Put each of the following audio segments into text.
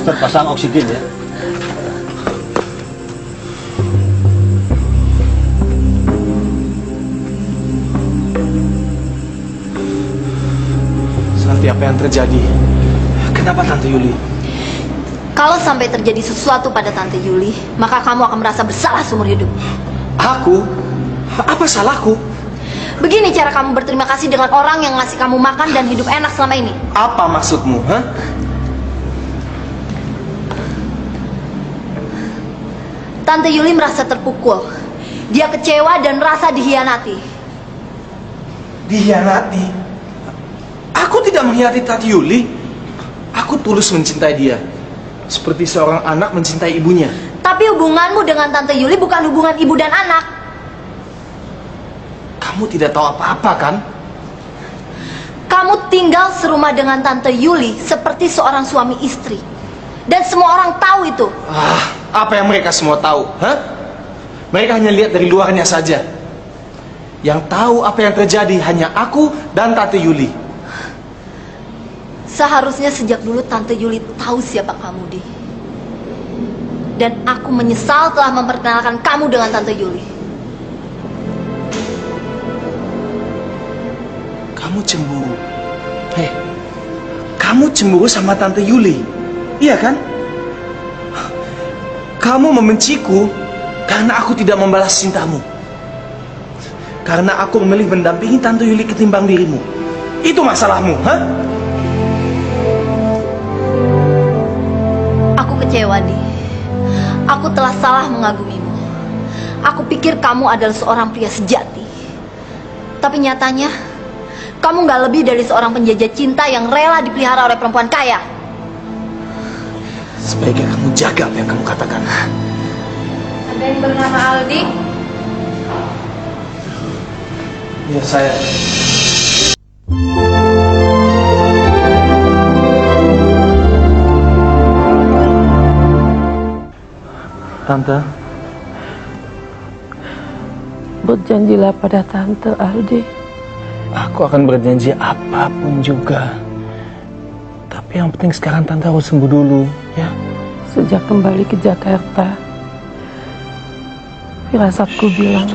Suster pasang oksigen ya. Santi, apa yang terjadi? Kenapa Tante Yuli? Kalau sampai terjadi sesuatu pada Tante Yuli, maka kamu akan merasa bersalah seumur hidup. Aku? Apa salahku? Begini cara kamu berterima kasih dengan orang yang ngasih kamu makan dan hidup enak selama ini. Apa maksudmu, ha? Tante Yuli merasa terpukul. Dia kecewa dan merasa dihianati. Dihianati? Aku tidak mengkhianati Tante Yuli. Aku tulus mencintai dia, seperti seorang anak mencintai ibunya. Tapi hubunganmu dengan Tante Yuli bukan hubungan ibu dan anak. Kamu tidak tahu apa-apa, kan? Kamu tinggal serumah dengan Tante Yuli seperti seorang suami istri. Dan semua orang tahu itu. Apa yang mereka semua tahu, ha? Mereka hanya lihat dari luarnya saja. Yang tahu apa yang terjadi hanya aku dan Tante Yuli. Seharusnya sejak dulu Tante Yuli tahu siapa kamu, Di. Dan aku menyesal telah memperkenalkan kamu dengan Tante Yuli. Kamu cemburu. Hei, kamu cemburu sama Tante Yuli, iya kan? Kamu membenciku karena aku tidak membalas cintamu. Karena aku memilih mendampingi Tante Yuli ketimbang dirimu. Itu masalahmu, ha? Aku kecewa, Di. Aku telah salah mengagumimu. Aku pikir kamu adalah seorang pria sejati. Tapi nyatanya, kamu gak lebih dari seorang penjajah cinta yang rela dipelihara oleh perempuan kaya. Sebaiknya kamu jaga apa yang kamu katakan. Ada yang bernama Aldi? Ya, saya. Tante, berjanjilah pada Tante Aldi. aku akan berjanji apapun juga. Tapi yang penting sekarang Tante harus sembuh dulu, ya. Sejak kembali ke Jakarta, firasatku bilang,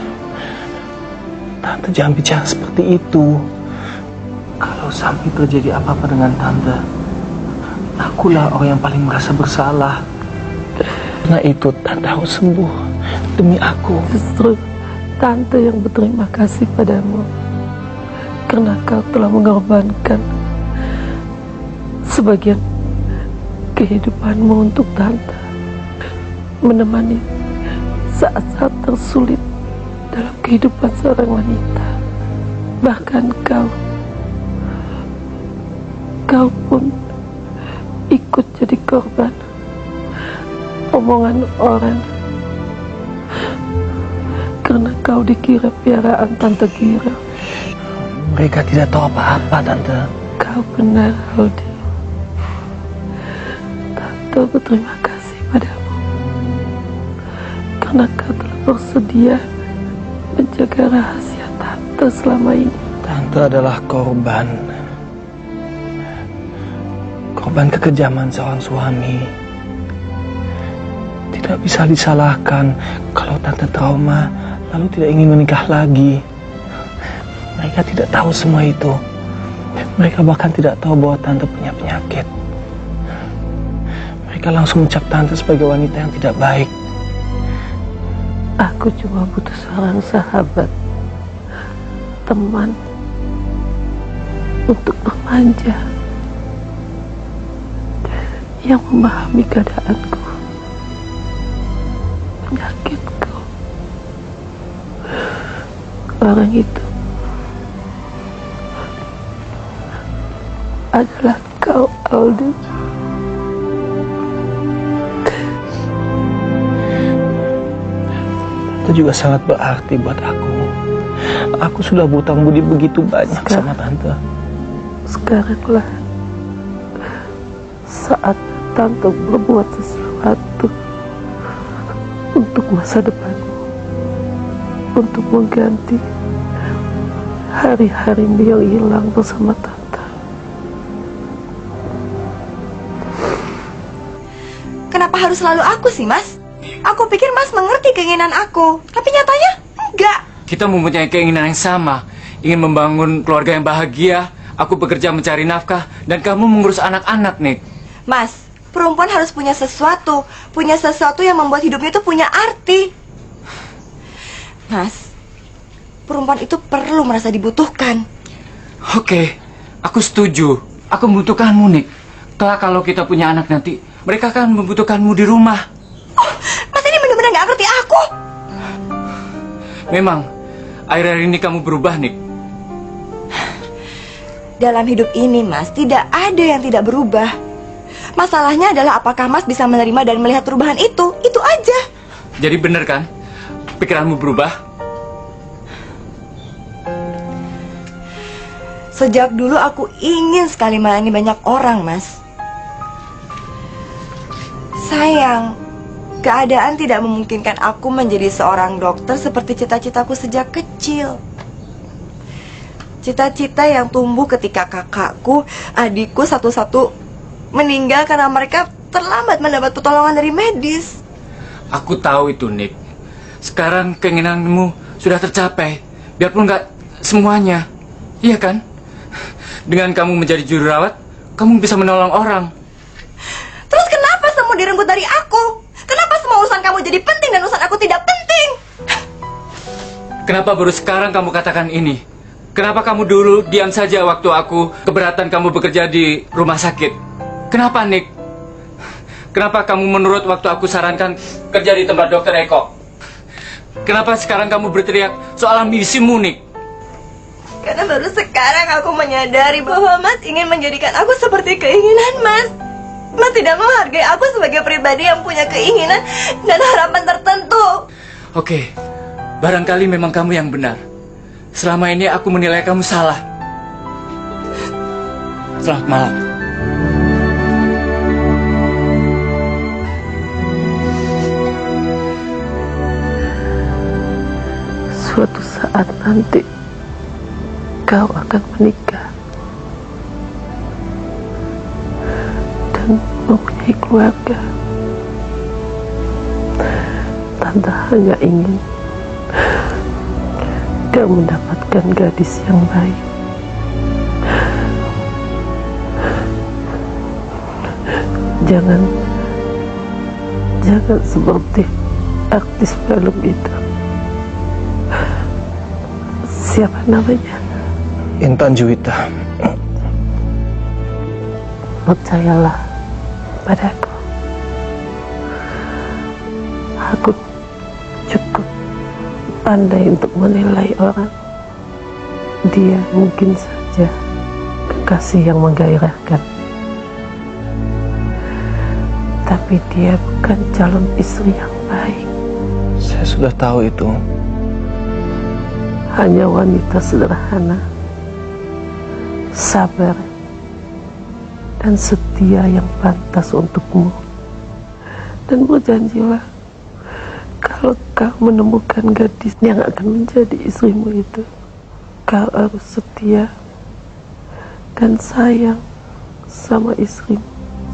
Tante jangan bicara seperti itu. Kalau sampai terjadi apa-apa dengan Tante, akulah orang yang paling merasa bersalah. Karena itu Tante harus sembuh demi aku. justru Tante yang berterima kasih padamu. Karena kau telah mengorbankan sebagian kehidupanmu untuk Tante, menemani saat-saat tersulit dalam kehidupan seorang wanita. Bahkan kau pun ikut jadi korban omongan orang karena kau dikira piaraan Tante Gira. Mereka tidak tahu apa-apa, Tante. Kau benar, Aldi. Tante berterima kasih padamu karena kau telah bersedia menjaga rahasia Tante selama ini. Tante adalah korban kekejaman seorang suami. Tidak bisa disalahkan kalau Tante trauma lalu tidak ingin menikah lagi. Mereka tidak tahu semua itu. Mereka bahkan tidak tahu bahwa Tante punya penyakit. Mereka langsung mencap Tante sebagai wanita yang tidak baik. Aku cuma butuh seorang sahabat, teman untuk bermanja, yang memahami keadaanku, penyakitku. Orang itu adalah kau, Aldi. Itu juga sangat berarti buat aku. Aku sudah berhutang budi begitu banyak sama Tante. Sekaranglah saat Tante berbuat sesuatu untuk masa depanmu, untuk mengganti hari-harimu yang hilang bersama Tante. Kenapa harus selalu aku sih, Mas? Aku pikir Mas mengerti keinginan aku, tapi nyatanya enggak. Kita mempunyai keinginan yang sama, ingin membangun keluarga yang bahagia. Aku bekerja mencari nafkah, dan kamu mengurus anak-anak, Nick. Mas, perempuan harus punya sesuatu yang membuat hidupnya itu punya arti. Mas, perempuan itu perlu merasa dibutuhkan. Oke, aku setuju. Aku membutuhkanmu, Nick. Kelak kalau kita punya anak nanti, mereka akan membutuhkanmu di rumah. Oh, Mas ini benar-benar nggak ngerti aku. Memang, akhir-akhir ini kamu berubah, Nick. Dalam hidup ini, Mas, tidak ada yang tidak berubah. Masalahnya adalah apakah Mas bisa menerima dan melihat perubahan itu. Itu aja. Jadi benar kan? Pikiranmu berubah? Sejak dulu aku ingin sekali melayani banyak orang, Mas. Sayang, keadaan tidak memungkinkan aku menjadi seorang dokter seperti cita-citaku sejak kecil. Cita-cita yang tumbuh ketika kakakku, adikku satu-satu meninggal karena mereka terlambat mendapat pertolongan dari medis. Aku tahu itu, Nick. Sekarang keinginanmu sudah tercapai. Biarpun nggak semuanya. Iya kan? Dengan kamu menjadi juru rawat, kamu bisa menolong orang. Terus kenapa semua direnggut dari aku? Kenapa semua urusan kamu jadi penting dan urusan aku tidak penting? Kenapa baru sekarang kamu katakan ini? Kenapa kamu dulu diam saja waktu aku keberatan kamu bekerja di rumah sakit? Kenapa, Nick? Kenapa kamu menurut waktu aku sarankan kerja di tempat dokter Eko? Kenapa sekarang kamu berteriak soal ambisimu, Nick? Karena baru sekarang aku menyadari bahwa Mas ingin menjadikan aku seperti keinginan Mas. Mas tidak menghargai aku sebagai pribadi yang punya keinginan dan harapan tertentu. Oke, barangkali memang kamu yang benar. Selama ini aku menilai kamu salah. Selamat malam. Suatu saat nanti kau akan menikah dan mempunyai keluarga. Tante hanya ingin kau mendapatkan gadis yang baik. Jangan seperti artis film itu. Siapa namanya? Intan Juwita. Percayalah padaku. Aku cukup pandai untuk menilai orang. Dia mungkin saja kekasih yang menggairahkan, tapi dia bukan calon istri yang baik. Saya sudah tahu itu. Hanya wanita sederhana, sabar, dan setia yang pantas untukmu. Dan berjanjilah, kalau kau menemukan gadis yang akan menjadi istrimu itu, kau harus setia dan sayang sama istrimu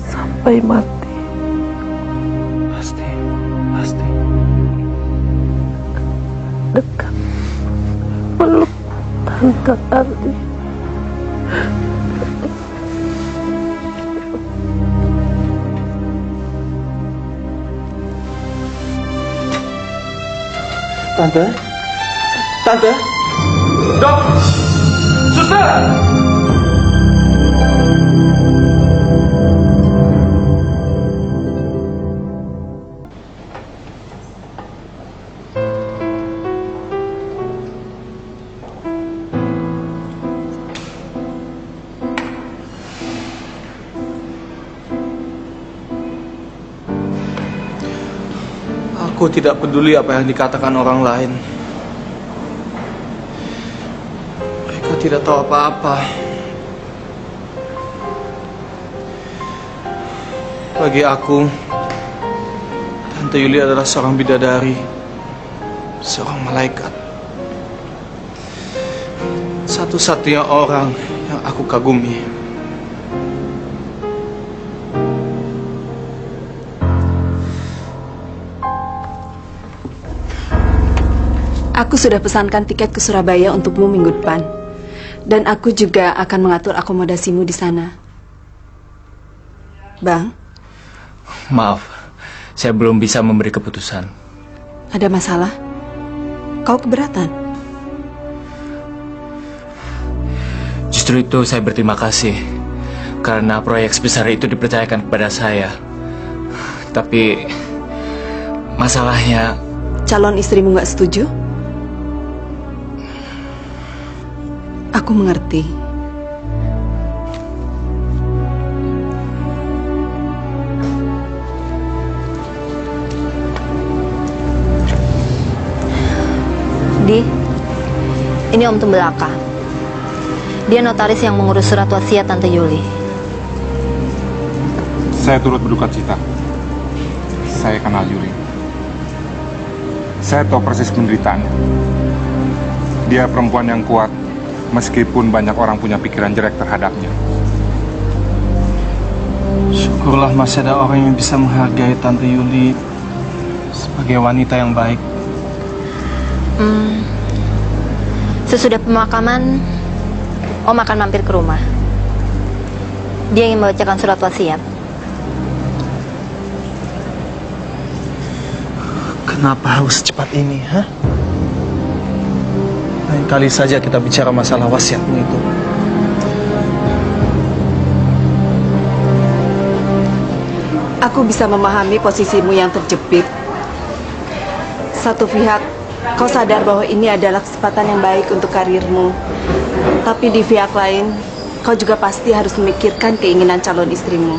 sampai mati. Pasti. Dekat, peluk Tante Ardi. Tante. Dok! Suster! Aku tidak peduli apa yang dikatakan orang lain. Mereka tidak tahu apa-apa. Bagi aku, Tante Yuli adalah seorang bidadari, seorang malaikat. Satu-satunya orang yang aku kagumi. Aku sudah pesankan tiket ke Surabaya untukmu minggu depan. Dan aku juga akan mengatur akomodasimu di sana. Bang, Maaf, saya belum bisa memberi keputusan. ada masalah? Kau keberatan? Justru itu saya berterima kasih karena proyek sebesar itu dipercayakan kepada saya. Tapi masalahnya Calon istrimu nggak setuju? Aku mengerti. Di, ini Om Tumbelaka. Dia notaris yang mengurus surat wasiat Tante Yuli. Saya turut berduka cita. Saya kenal Yuli. Saya tahu persis penderitaannya. Dia perempuan yang kuat, meskipun banyak orang punya pikiran jelek terhadapnya. Syukurlah masih ada orang yang bisa menghargai Tante Yuli sebagai wanita yang baik. Sesudah pemakaman, Om akan mampir ke rumah. Dia ingin membacakan surat wasiat. Kenapa harus secepat ini, ha? Lain kali saja kita bicara masalah wasiatmu itu. Aku bisa memahami posisimu yang terjepit. Satu pihak, kau sadar bahwa ini adalah kesempatan yang baik untuk karirmu. Tapi di pihak lain, kau juga pasti harus memikirkan keinginan calon istrimu.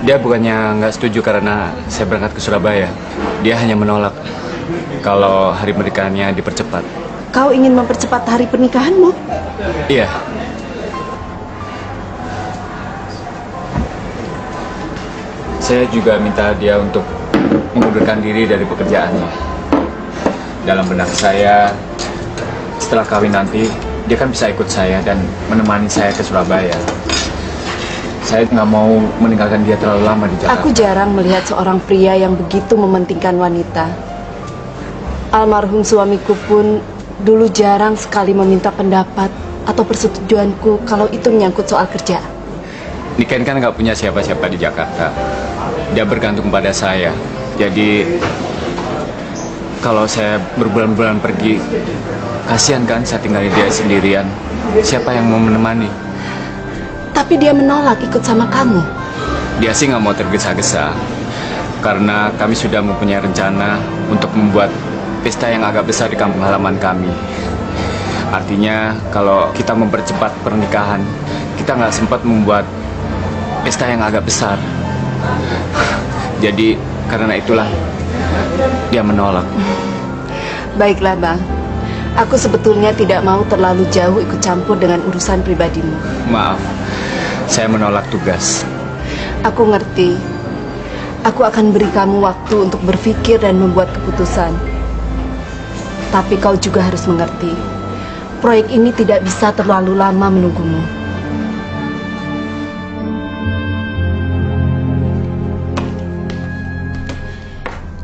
dia bukannya nggak setuju karena saya berangkat ke Surabaya. Dia hanya menolak kalau hari pernikahannya dipercepat. Kau ingin mempercepat hari pernikahanmu? Iya. Saya juga minta dia untuk mengundurkan diri dari pekerjaannya. Dalam benak saya, setelah kawin nanti, dia kan bisa ikut saya dan menemani saya ke Surabaya. Saya nggak mau meninggalkan dia terlalu lama di Jakarta. Aku jarang melihat seorang pria yang begitu mementingkan wanita. Almarhum suamiku pun dulu jarang sekali meminta pendapat atau persetujuanku kalau itu menyangkut soal kerja. Niken kan nggak punya siapa-siapa di Jakarta. Dia bergantung pada saya. Jadi kalau saya berbulan-bulan pergi, kasihan kan saya tinggalin dia sendirian. Siapa yang mau menemani? Tapi dia menolak ikut sama kamu. Dia sih nggak mau tergesa-gesa. Karena kami sudah mempunyai rencana untuk membuat pesta yang agak besar di kampung halaman kami. Artinya kalau kita mempercepat pernikahan, kita nggak sempat membuat pesta yang agak besar. Jadi karena itulah dia menolak. Baiklah Bang, aku sebetulnya tidak mau terlalu jauh ikut campur dengan urusan pribadimu. Maaf, saya menolak tugas. Aku ngerti. Aku akan beri kamu waktu untuk berpikir dan membuat keputusan. Tapi kau juga harus mengerti, proyek ini tidak bisa terlalu lama menunggumu.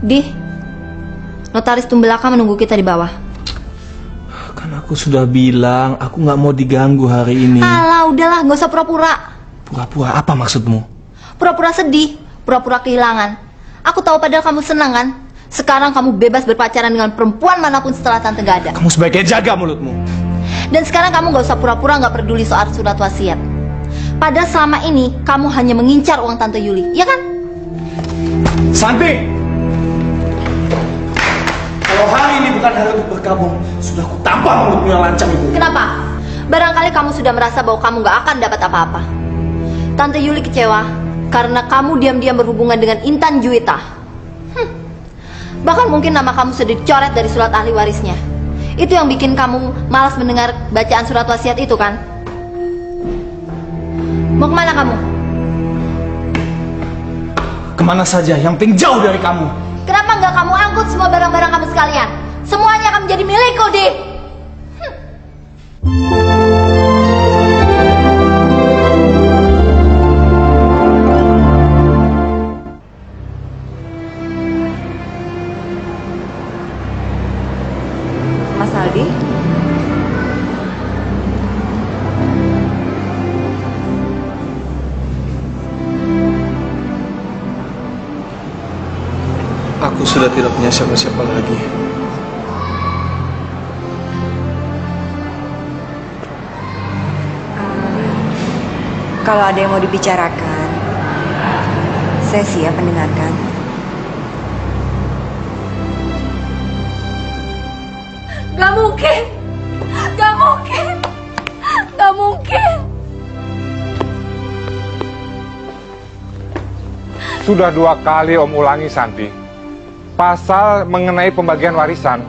Di, notaris Tumbelaka menunggu kita di bawah. Kan aku sudah bilang, aku nggak mau diganggu hari ini. Alah, udahlah, nggak usah pura-pura. Pura-pura apa maksudmu? Pura-pura sedih, pura-pura kehilangan. Aku tahu padahal kamu senang kan? Sekarang kamu bebas berpacaran dengan perempuan manapun setelah tante gak ada. Kamu sebaiknya jaga mulutmu. Dan sekarang kamu gak usah pura-pura gak peduli soal surat wasiat. Padahal selama ini kamu hanya mengincar uang tante Yuli, ya kan? Santi! Kalau hari ini bukan hari untuk bergabung, sudah ku tampar mulutmu yang lancang itu. Kenapa? Barangkali kamu sudah merasa bahwa kamu gak akan dapat apa-apa. Tante Yuli kecewa karena kamu diam-diam berhubungan dengan Intan Juwita. Bahkan mungkin nama kamu sudah dicoret dari surat ahli warisnya. Itu yang bikin kamu malas mendengar bacaan surat wasiat itu kan? Mau kemana kamu? Kemana saja, yang penting jauh dari kamu. Kenapa nggak kamu angkut semua barang-barang kamu sekalian? Semuanya akan menjadi milikku, Di. Aku sudah tidak punya siapa-siapa lagi. Kalau ada yang mau dibicarakan, saya siap mendengarkan. Gak mungkin. Gak mungkin. Gak mungkin. Sudah 2 kali Om ulangi, Santi. Pasal mengenai pembagian warisan.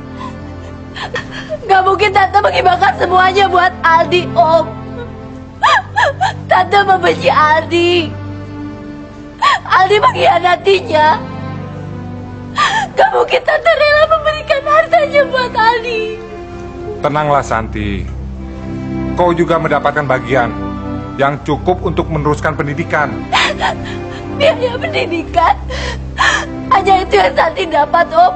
Gak mungkin Tante menghibahkan semuanya buat Aldi, Om. Tante membenci Aldi. Aldi mengkhianatinya. Gak mungkin Tante rela memberikan hartanya buat Aldi. Tenanglah, Santi. Kau juga mendapatkan bagian yang cukup untuk meneruskan pendidikan. Biaya pendidikan hanya itu yang Santi dapat, Om.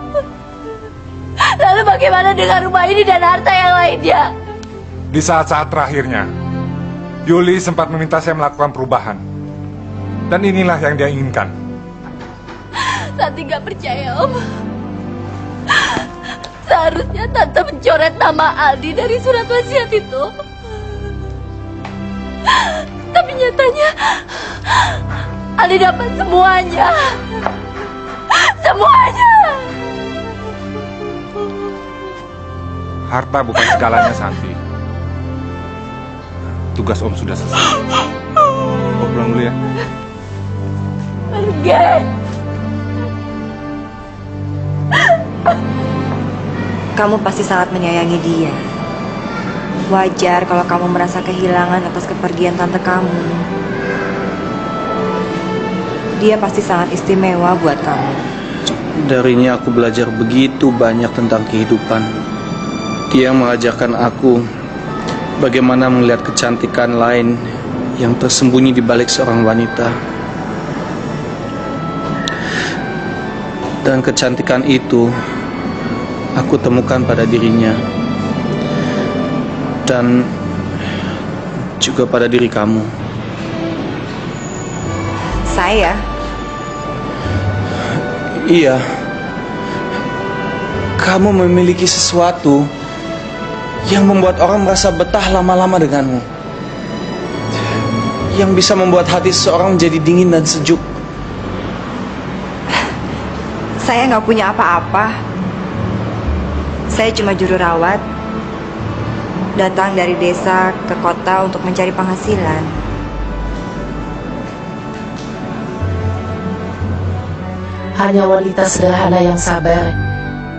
Lalu bagaimana dengan rumah ini dan harta yang lainnya? Di saat-saat terakhirnya, Yuli sempat meminta saya melakukan perubahan. Dan inilah yang dia inginkan. Santi gak percaya, Om. Seharusnya Tante mencoret nama Aldi dari surat wasiat itu. Tapi nyatanya Aldi dapat semuanya. Semuanya. Harta bukan segalanya, Santi. Tugas Om sudah selesai. Om pulang dulu ya. Pergi. Kamu pasti sangat menyayangi dia. Wajar kalau kamu merasa kehilangan atas kepergian tante kamu. Dia pasti sangat istimewa buat kamu. Darinya aku belajar begitu banyak tentang kehidupan. Dia mengajarkan aku bagaimana melihat kecantikan lain yang tersembunyi di balik seorang wanita. Dan kecantikan itu aku temukan pada dirinya. Dan juga pada diri kamu. Saya? Iya. Kamu memiliki sesuatu yang membuat orang merasa betah lama-lama denganmu. Yang bisa membuat hati seseorang menjadi dingin dan sejuk. Saya nggak punya apa-apa. Saya cuma juru rawat. Datang dari desa ke kota untuk mencari penghasilan. Hanya wanita sederhana yang sabar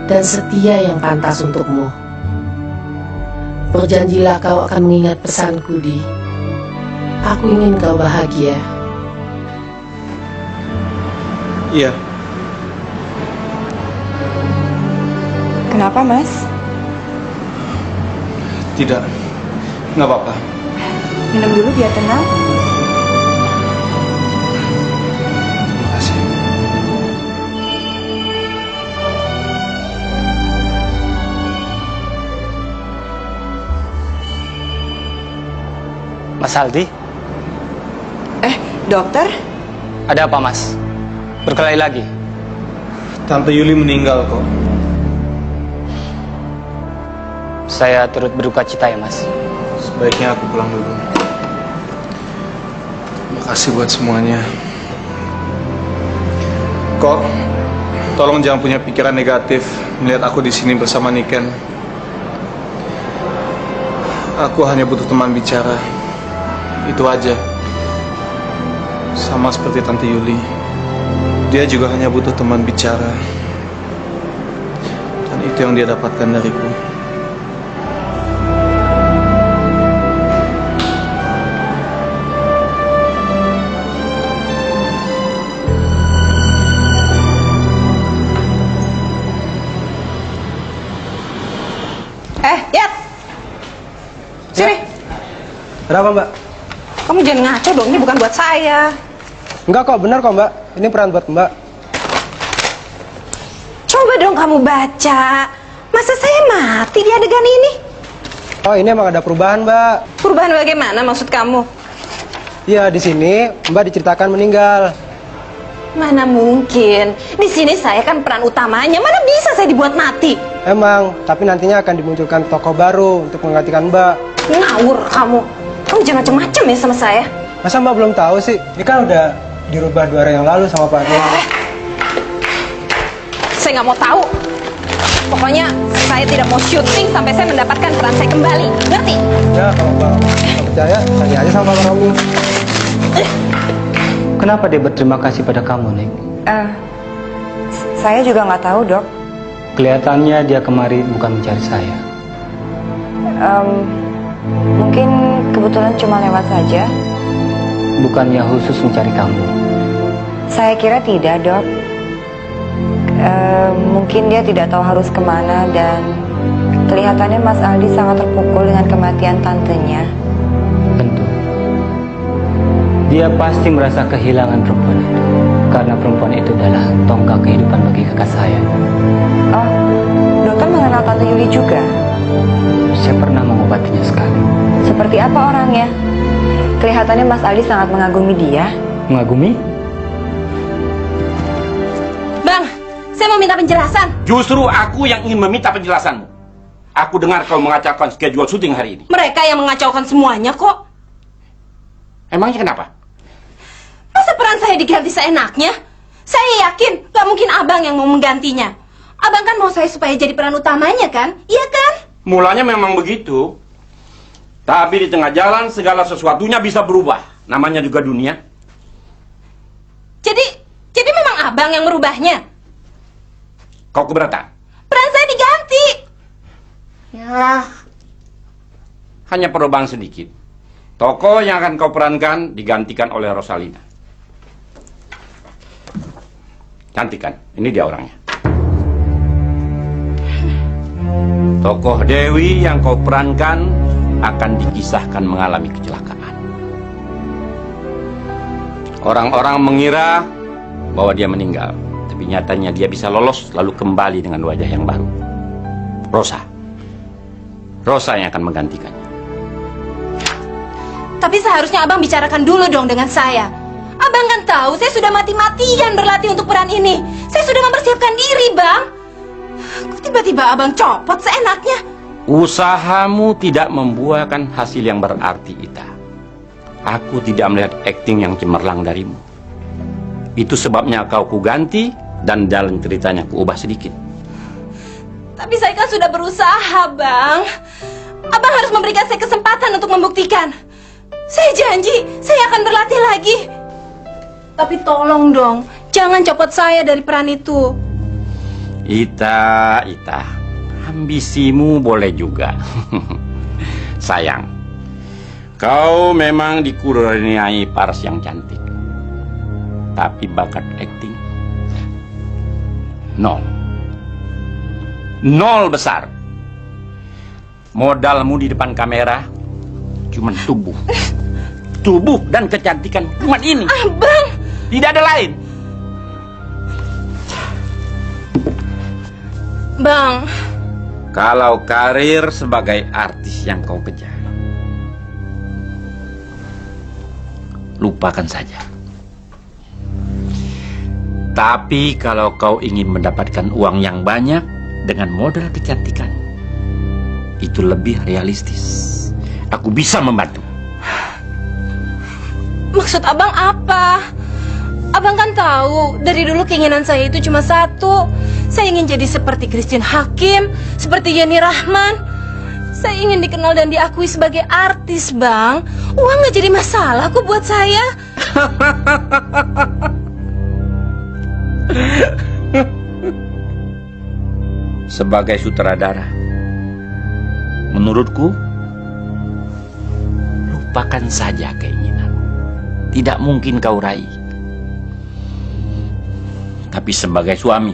dan setia yang pantas untukmu. Berjanjilah kau akan mengingat pesanku, Di. Aku ingin kau bahagia. Iya. Kenapa, Mas? Tidak. Nggak apa-apa. Minum dulu biar tenang. Terima kasih. Mas Aldi, Dokter? ada apa Mas? Berkelahi lagi? Tante Yuli meninggal kok. Saya turut berduka cita ya Mas. Sebaiknya aku pulang dulu. Makasih buat semuanya. Kok, tolong jangan punya pikiran negatif melihat aku di sini bersama Niken. Aku hanya butuh teman bicara. Itu aja. Sama seperti Tante Yuli. Dia juga hanya butuh teman bicara. Dan itu yang dia dapatkan dariku. Yat. Sini. Ada apa, Mbak? Kamu jangan ngaco dong, ini bukan buat saya. Enggak kok, benar kok, Mbak. Ini peran buat Mbak. Coba dong kamu baca. Masa saya mati di adegan ini? Oh, ini emang ada perubahan, Mbak. Perubahan bagaimana maksud kamu? Iya, di sini Mbak diceritakan meninggal. Mana mungkin? Di sini saya kan peran utamanya. Mana bisa saya dibuat mati? Emang, tapi nantinya akan dimunculkan tokoh baru untuk menggantikan Mbak. Ngawur kamu. Kamu jangan macem-macem ya sama saya. Masa Mbak belum tahu sih? Ini kan udah dirubah 2 hari yang lalu sama Pak Nick. Saya nggak mau tahu. Pokoknya saya tidak mau syuting sampai saya mendapatkan peran saya kembali. Ngerti? Ya, kalau Mbak nggak percaya, tanya aja sama Pak Romi. Kenapa dia berterima kasih pada kamu, Nick? Saya juga nggak tahu, Dok. Kelihatannya dia kemari bukan mencari saya. Mungkin kebetulan cuma lewat saja. Bukannya khusus mencari kamu. Saya kira tidak, Dok. Mungkin dia tidak tahu harus kemana dan kelihatannya Mas Aldi sangat terpukul dengan kematian tantenya. Tentu. Dia pasti merasa kehilangan perempuan itu. Karena perempuan itu adalah tonggak kehidupan bagi kakak saya. Oh, Dokter mengenal Tante Yuli juga? Saya pernah mengobatinya sekali. Seperti apa orangnya? Kelihatannya Mas Aldi sangat mengagumi dia. Mengagumi? Bang, saya mau minta penjelasan. Justru aku yang ingin meminta penjelasanmu. Aku dengar kau mengacaukan schedule syuting hari ini. Mereka yang mengacaukan semuanya kok. Emangnya kenapa? Masa peran saya diganti seenaknya? Saya yakin gak mungkin abang yang mau menggantinya. Abang kan mau saya supaya jadi peran utamanya kan? Iya kan? Mulanya memang begitu. Tapi di tengah jalan segala sesuatunya bisa berubah. Namanya juga dunia. Jadi memang abang yang merubahnya? Kau keberatan? Peran saya diganti. Ya. Hanya perubahan sedikit. Tokoh yang akan kau perankan digantikan oleh Rosalina. Cantik kan? Ini dia orangnya. Tokoh Dewi yang kau perankan akan dikisahkan mengalami kecelakaan. Orang-orang mengira bahwa dia meninggal, tapi nyatanya dia bisa lolos lalu kembali dengan wajah yang baru. Rosa yang akan menggantikannya. Tapi seharusnya abang bicarakan dulu dong dengan saya. Abang kan tahu saya sudah mati-matian berlatih untuk peran ini. Saya sudah mempersiapkan diri, Bang. Kok tiba-tiba abang copot seenaknya? Usahamu tidak membuahkan hasil yang berarti, Ita. Aku tidak melihat akting yang cemerlang darimu. Itu sebabnya kau kuganti dan jalan ceritanya kuubah sedikit. Tapi saya kan sudah berusaha, Bang. Abang harus memberikan saya kesempatan untuk membuktikan. Saya janji, saya akan berlatih lagi. Tapi tolong dong, jangan copot saya dari peran itu. Ita, ambisimu boleh juga. Sayang, kau memang dikurniai paras yang cantik. Tapi bakat akting nol besar. Modalmu di depan kamera cuman tubuh dan kecantikan cuman ini. Abang, tidak ada lain. Bang, kalau karir sebagai artis yang kau kejar, lupakan saja. Tapi kalau kau ingin mendapatkan uang yang banyak dengan modal kecantikan, itu lebih realistis. Aku bisa membantu. maksud abang apa? Abang kan tahu, dari dulu keinginan saya itu cuma satu. Saya ingin jadi seperti Christine Hakim, seperti Yeni Rahman. Saya ingin dikenal dan diakui sebagai artis, Bang. Uang nggak jadi masalah kok buat saya. Sebagai sutradara, menurutku, lupakan saja keinginan. Tidak mungkin kau raih. Tapi sebagai suami,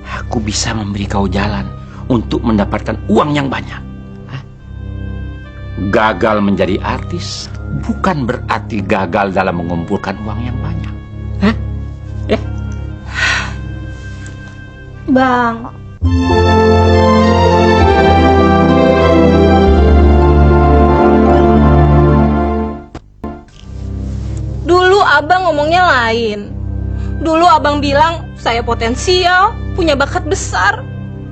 aku bisa memberi kau jalan untuk mendapatkan uang yang banyak. Gagal menjadi artis bukan berarti gagal dalam mengumpulkan uang yang banyak. Bang, dulu abang ngomongnya lain. Dulu abang bilang saya potensial, punya bakat besar.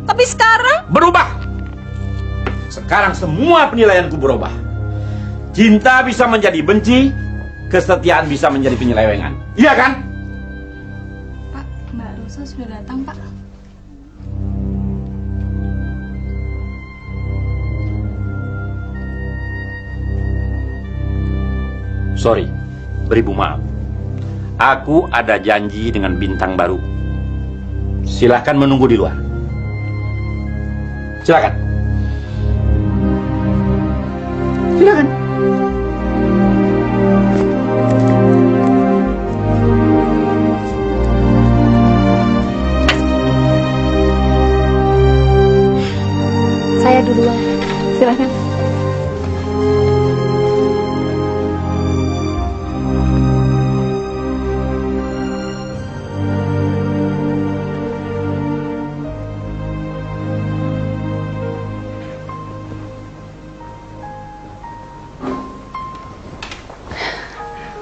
Tapi sekarang Berubah. Sekarang semua penilaianku berubah. Cinta bisa menjadi benci, kesetiaan bisa menjadi penyelewengan. Iya kan? Pak, Mbak Rosa sudah datang, Pak. Sorry, beribu maaf. Aku ada janji dengan bintang baru. Silahkan menunggu di luar. Silakan. Silakan. Saya duluan. Silakan.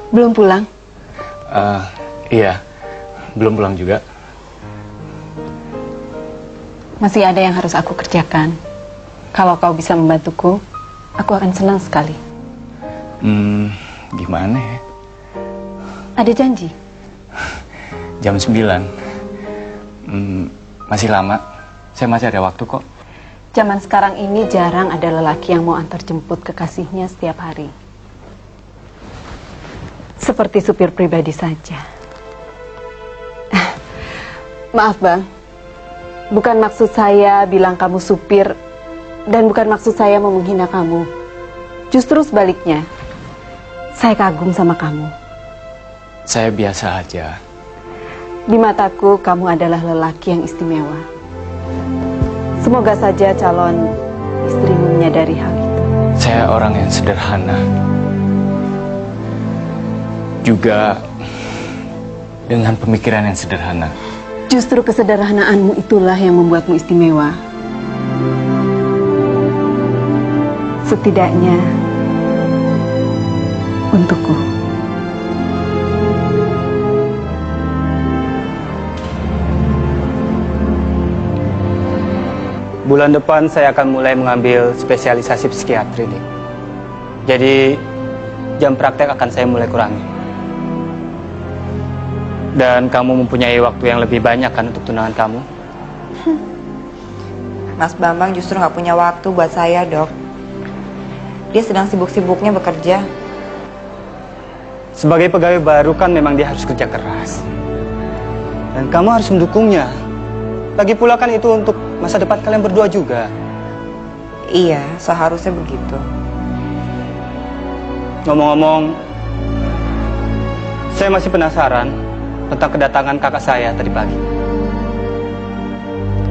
Belum pulang? Iya, belum pulang juga. Masih ada yang harus aku kerjakan. Kalau kau bisa membantuku, aku akan senang sekali. Gimana ya? Ada janji? Jam 9. Masih lama. Saya masih ada waktu kok. Zaman sekarang ini jarang ada lelaki yang mau antar jemput kekasihnya setiap hari. Seperti supir pribadi saja. Maaf bang, bukan maksud saya bilang kamu supir, dan bukan maksud saya mau menghina kamu. Justru sebaliknya, saya kagum sama kamu. Saya biasa aja. Di mataku, kamu adalah lelaki yang istimewa. Semoga saja calon istrimu menyadari hal itu. Saya orang yang sederhana. Juga dengan pemikiran yang sederhana. Justru kesederhanaanmu itulah yang membuatmu istimewa. Setidaknya untukku. Bulan depan saya akan mulai mengambil spesialisasi psikiatri nih. Jadi jam praktek akan saya mulai kurangi. Dan kamu mempunyai waktu yang lebih banyak kan untuk tunangan kamu? Mas Bambang justru nggak punya waktu buat saya, Dok. Dia sedang sibuk-sibuknya bekerja. Sebagai pegawai baru kan memang dia harus kerja keras. Dan kamu harus mendukungnya. Lagi pula kan itu untuk masa depan kalian berdua juga. Iya, seharusnya begitu. Ngomong-ngomong, saya masih penasaran tentang kedatangan kakak saya tadi pagi.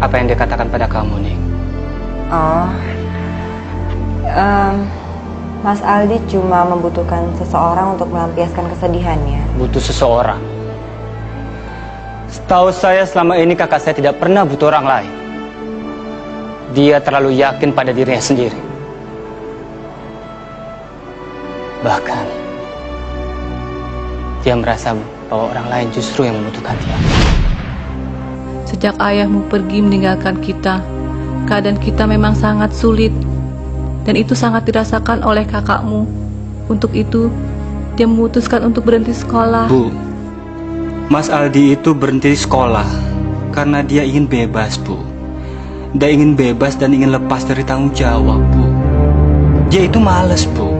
Apa yang dia katakan pada kamu nih? Oh, Mas Aldi cuma membutuhkan seseorang untuk melampiaskan kesedihannya. Butuh seseorang. Setahu saya selama ini kakak saya tidak pernah butuh orang lain. Dia terlalu yakin pada dirinya sendiri. Bahkan dia merasa bahwa orang lain justru yang membutuhkan dia. Sejak ayahmu pergi meninggalkan kita, keadaan kita memang sangat sulit. Dan itu sangat dirasakan oleh kakakmu. Untuk itu, dia memutuskan untuk berhenti sekolah. Bu, Mas Aldi itu berhenti sekolah karena dia ingin bebas, Bu. Dia ingin bebas dan ingin lepas dari tanggung jawab, Bu. Dia itu malas, Bu.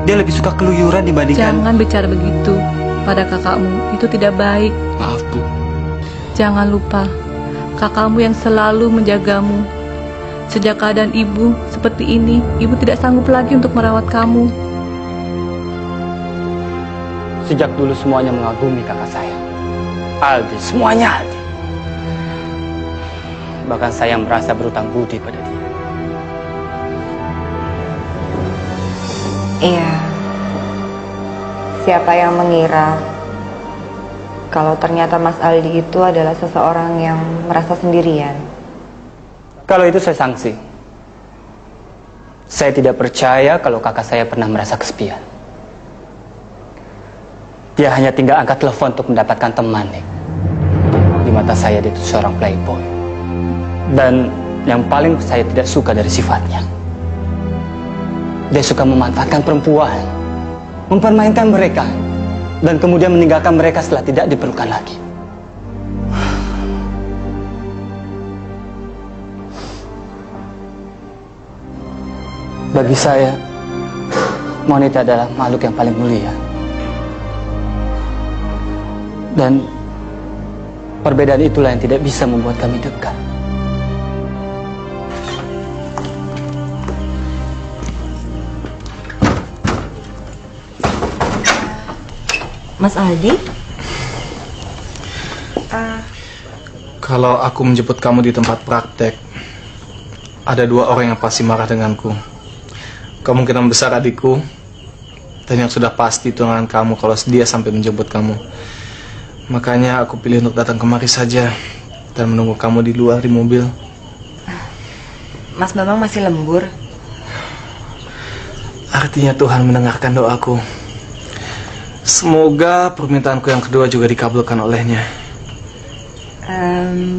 Dia lebih suka keluyuran dibandingkan... Jangan bicara begitu pada kakakmu, itu tidak baik. Maaf, Bu. Jangan lupa, kakakmu yang selalu menjagamu. Sejak keadaan ibu seperti ini, ibu tidak sanggup lagi untuk merawat kamu. Sejak dulu semuanya mengagumi kakak saya. Aldi, semuanya Aldi. Bahkan saya merasa berutang budi pada dia. Iya. Siapa yang mengira kalau ternyata Mas Aldi itu adalah seseorang yang merasa sendirian? Kalau itu saya sanksi. Saya tidak percaya kalau kakak saya pernah merasa kesepian. Dia hanya tinggal angkat telepon untuk mendapatkan teman, nih. mata saya dia itu seorang playboy. Dan yang paling saya tidak suka dari sifatnya, dia suka memanfaatkan perempuan, mempermainkan mereka, dan kemudian meninggalkan mereka setelah tidak diperlukan lagi. Bagi saya, wanita adalah makhluk yang paling mulia. Dan perbedaan itulah yang tidak bisa membuat kami dekat. Mas Aldi? Kalau aku menjemput kamu di tempat praktek, ada 2 orang yang pasti marah denganku. Kemungkinan besar adikku, dan yang sudah pasti tunangan kamu kalau dia sampai menjemput kamu. Makanya aku pilih untuk datang kemari saja dan menunggu kamu di luar di mobil. Mas Bambang masih lembur. Artinya Tuhan mendengarkan doaku. Semoga permintaanku yang kedua juga dikabulkan olehnya.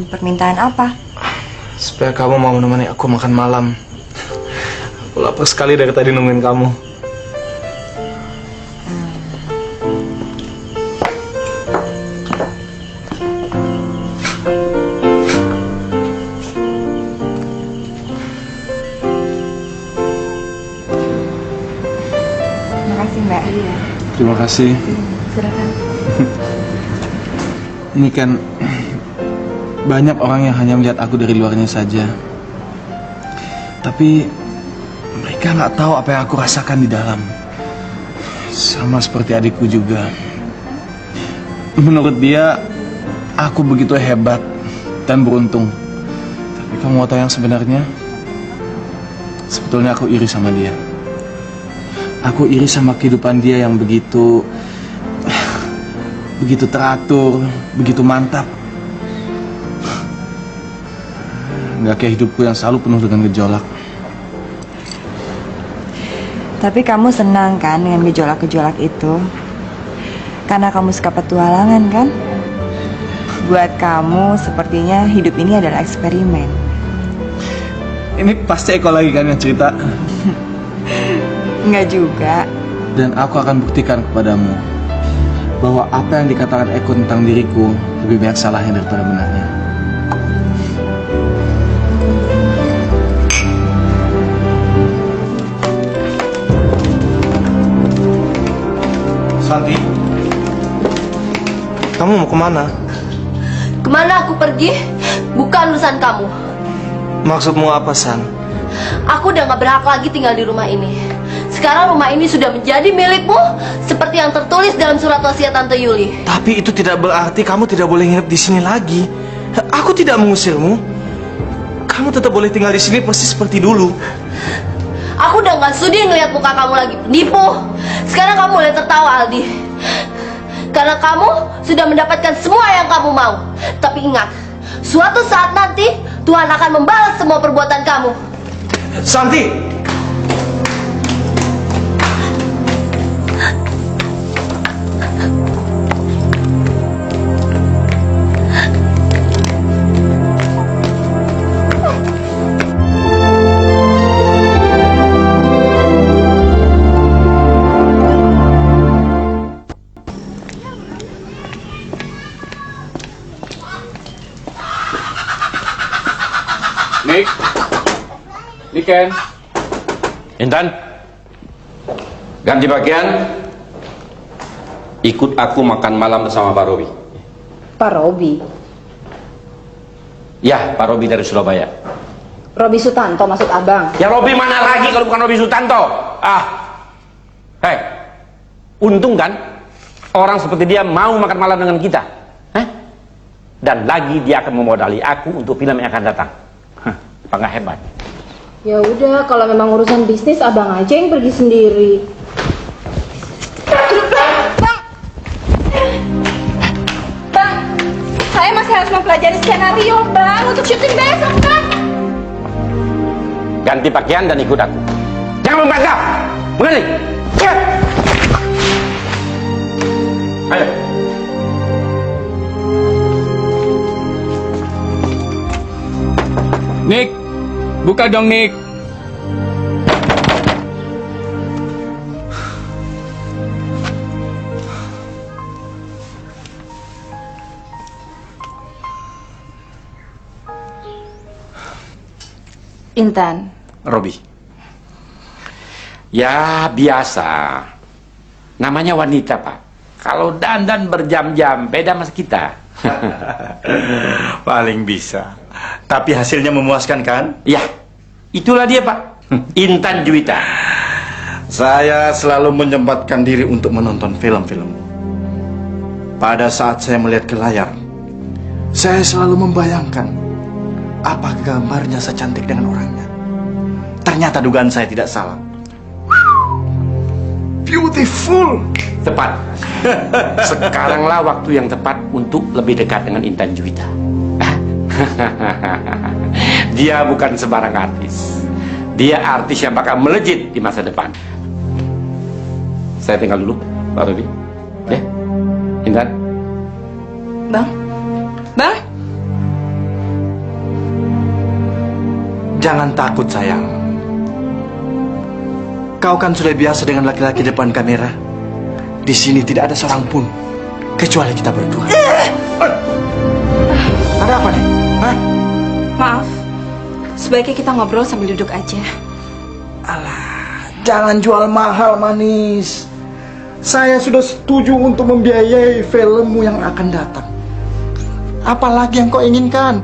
Permintaan apa? Supaya kamu mau menemani aku makan malam. Aku lapar sekali dari tadi nungguin kamu. Makasih Mbak. Iya. Terima kasih. Silakan. Ini kan banyak orang yang hanya melihat aku dari luarnya saja. Tapi mereka nggak tahu apa yang aku rasakan di dalam. Sama seperti adikku juga. Menurut dia, aku begitu hebat dan beruntung. Tapi kamu mau tahu yang sebenarnya? Sebetulnya aku iri sama dia. Aku iri sama kehidupan dia yang begitu teratur, begitu mantap. Nggak kayak hidupku yang selalu penuh dengan gejolak. Tapi kamu senang kan dengan gejolak-gejolak itu? Karena kamu suka petualangan kan? Buat kamu sepertinya hidup ini adalah eksperimen. Ini pasti Eko lagi kan yang cerita? Enggak juga. Dan aku akan buktikan kepadamu bahwa apa yang dikatakan Eko tentang diriku lebih banyak salahnya daripada benarnya. Santi, kamu mau kemana? Kemana aku pergi? Bukan urusan kamu. Maksudmu apa, San? Aku udah gak berhak lagi tinggal di rumah ini. Sekarang rumah ini sudah menjadi milikmu, seperti yang tertulis dalam surat wasiat Tante Yuli. Tapi itu tidak berarti kamu tidak boleh nginep di sini lagi. Aku tidak mengusirmu. Kamu tetap boleh tinggal di sini persis seperti dulu. Aku udah gak sudi ngeliat muka kamu lagi penipu. Sekarang kamu boleh tertawa, Aldi. Karena kamu sudah mendapatkan semua yang kamu mau. Tapi ingat, suatu saat nanti Tuhan akan membalas semua perbuatan kamu. Santi! Niken, Intan, ganti pakaian, ikut aku makan malam bersama Pak Robi. Pak Robi? Ya, Pak Robi dari Surabaya. Robi Sutanto maksud abang? Ya Robi mana lagi kalau bukan Robi Sutanto? Hei, untung kan orang seperti dia mau makan malam dengan kita. Dan lagi dia akan memodali aku untuk film yang akan datang. Apa nggak hebat? Ya udah, kalau memang urusan bisnis abang aja yang pergi sendiri. Bang, saya masih harus mempelajari skenario, Bang, untuk syuting besok, Bang. Ganti pakaian dan ikut aku. Jangan membantah. Mengerti? Ya. Ayo. Buka dong, Nick. Intan, Robi. Ya biasa. Namanya wanita, Pak. Kalau dandan berjam-jam, beda sama kita. Paling bisa. Tapi hasilnya memuaskan kan? Ya, itulah dia, Pak. Intan Juwita. Saya selalu menyempatkan diri untuk menonton film-film. Pada saat saya melihat ke layar, saya selalu membayangkan apa gambarnya secantik dengan orangnya. Ternyata dugaan saya tidak salah. Beautiful. Tepat. Sekaranglah waktu yang tepat untuk lebih dekat dengan Intan Juwita. Dia bukan sembarang artis. Dia artis yang bakal melejit di masa depan. Saya tinggal dulu, Pak Robi. Ya, Intan. Bang? Jangan takut, sayang. Kau kan sudah biasa dengan laki-laki depan kamera. Di sini tidak ada seorang pun kecuali kita berdua. Ada apa nih? Hah? Maaf, sebaiknya kita ngobrol sambil duduk aja. Alah, jangan jual mahal, manis. Saya sudah setuju untuk membiayai filmmu yang akan datang. Apalagi yang kau inginkan?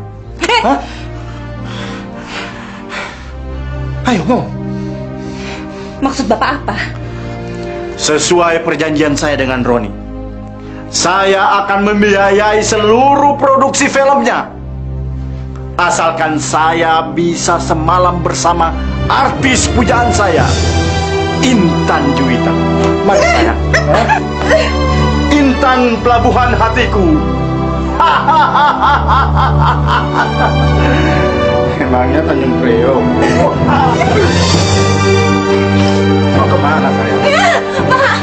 Hah? Ayo, ngomong. Maksud Bapak apa? Sesuai perjanjian saya dengan Roni, saya akan membiayai seluruh produksi filmnya. Asalkan saya bisa semalam bersama artis pujaan saya, Intan Juwita. Mari sayang. Intan pelabuhan hatiku. Emangnya Tanjung Priok. Mau kemana sayang? Pak!